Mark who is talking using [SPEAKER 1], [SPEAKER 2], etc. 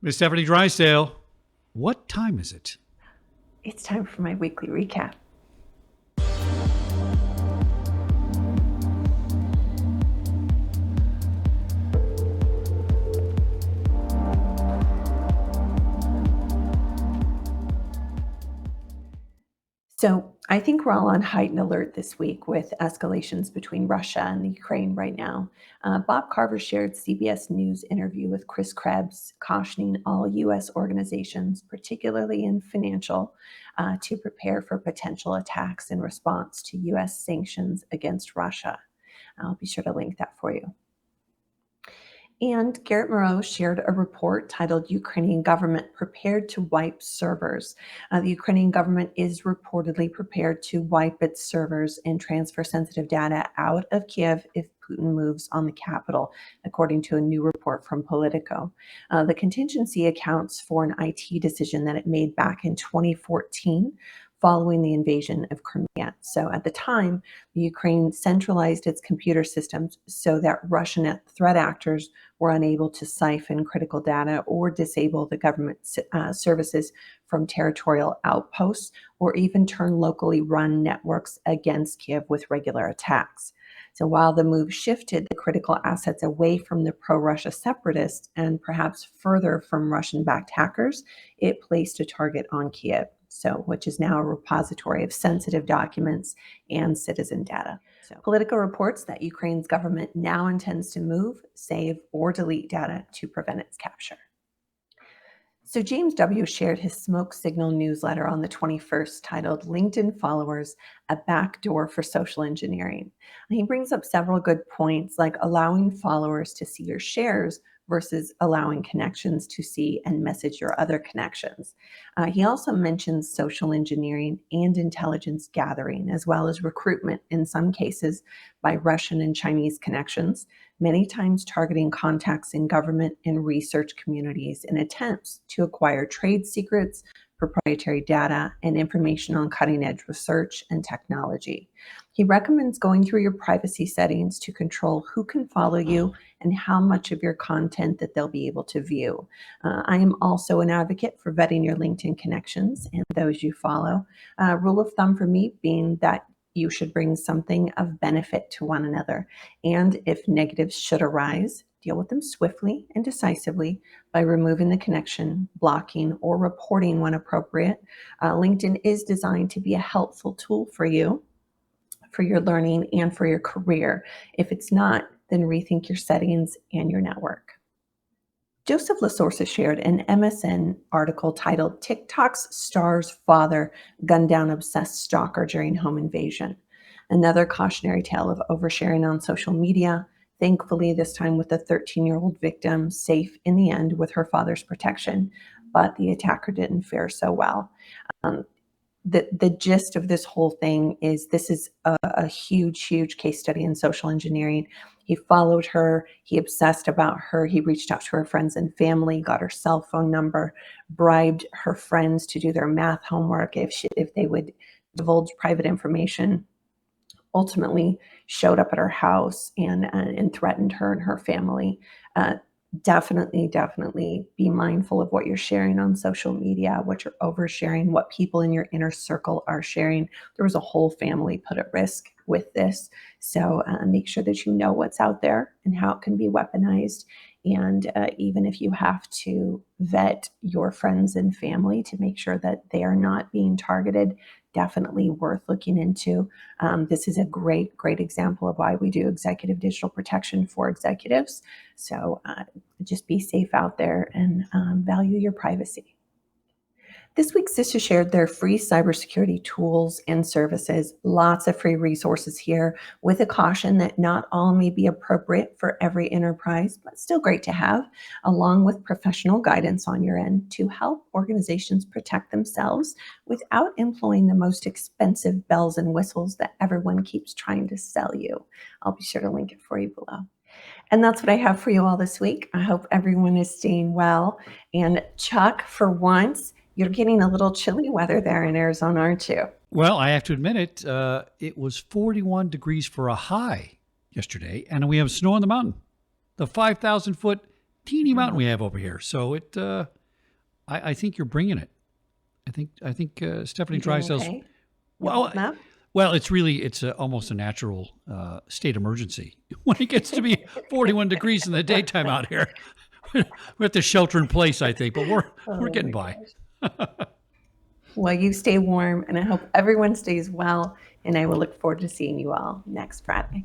[SPEAKER 1] Miss Stefanie Drysdale, what time is it?
[SPEAKER 2] It's time for my weekly recap. So I think we're all on heightened alert this week with escalations between Russia and the Ukraine right now. Bob Carver shared CBS News interview with Chris Krebs, cautioning all U.S. organizations, particularly in financial, to prepare for potential attacks in response to U.S. sanctions against Russia. I'll be sure to link that for you. And Garrett Moreau shared a report titled Ukrainian Government Prepared to Wipe Servers. The Ukrainian government is reportedly prepared to wipe its servers and transfer sensitive data out of Kiev if Putin moves on the capital, according to a new report from Politico. The contingency accounts for an IT decision that it made back in 2014 following the invasion of Crimea. So at the time, Ukraine centralized its computer systems so that Russian threat actors were unable to siphon critical data or disable the government services from territorial outposts, or even turn locally run networks against Kiev with regular attacks. So while the move shifted the critical assets away from the pro-Russia separatists and perhaps further from Russian-backed hackers, it placed a target on Kiev, which is now a repository of sensitive documents and citizen data. So Politico reports that Ukraine's government now intends to move, save, or delete data to prevent its capture. So James W. shared his smoke signal newsletter on the 21st titled LinkedIn Followers, a Backdoor for Social Engineering. And he brings up several good points like allowing followers to see your shares versus allowing connections to see and message your other connections. He also mentions social engineering and intelligence gathering, as well as recruitment in some cases by Russian and Chinese connections, many times targeting contacts in government and research communities in attempts to acquire trade secrets, proprietary data, and information on cutting-edge research and technology. He recommends going through your privacy settings to control who can follow you and how much of your content that they'll be able to view. I am also an advocate for vetting your LinkedIn connections and those you follow. Rule of thumb for me being that you should bring something of benefit to one another. And if negatives should arise, deal with them swiftly and decisively by removing the connection, blocking, or reporting when appropriate. LinkedIn is designed to be a helpful tool for you, for your learning, and for your career. If it's not, then rethink your settings and your network. Joseph LaSource shared an MSN article titled TikTok's star's father gunned down obsessed stalker during home invasion. Another cautionary tale of oversharing on social media. Thankfully, this time with the 13-year-old victim safe in the end with her father's protection, but the attacker didn't fare so well. The gist of this whole thing is this is a huge case study in social engineering. He followed her, he obsessed about her, he reached out to her friends and family, got her cell phone number, bribed her friends to do their math homework if they would divulge private information, ultimately showed up at her house and threatened her and her family. Definitely be mindful of what you're sharing on social media, what you're oversharing, what people in your inner circle are sharing. There was a whole family put at risk with this. So make sure that you know what's out there and how it can be weaponized. And even if you have to vet your friends and family to make sure that they are not being targeted, definitely worth looking into. This is a great example of why we do executive digital protection for executives. So just be safe out there and value your privacy. This week, CISO shared their free cybersecurity tools and services. Lots of free resources here with a caution that not all may be appropriate for every enterprise, but still great to have, along with professional guidance on your end to help organizations protect themselves without employing the most expensive bells and whistles that everyone keeps trying to sell you. I'll be sure to link it for you below. And that's what I have for you all this week. I hope everyone is staying well. And Chuck, for once, you're getting a little chilly weather there in Arizona, aren't you?
[SPEAKER 1] Well, I have to admit it. It was 41 degrees for a high yesterday, and we have snow on the mountain. The 5,000-foot teeny mountain we have over here. So I think you're bringing it. I think Stephanie
[SPEAKER 2] You doing
[SPEAKER 1] Drysdale's.
[SPEAKER 2] okay? You
[SPEAKER 1] Well,
[SPEAKER 2] holding up?
[SPEAKER 1] well, it's almost a natural state emergency when it gets to be 41 degrees in the daytime out here. We have to shelter in place, I think, but we're
[SPEAKER 2] Oh
[SPEAKER 1] getting
[SPEAKER 2] my
[SPEAKER 1] by.
[SPEAKER 2] gosh. Well, you stay warm, and I hope everyone stays well. And I will look forward to seeing you all next Friday.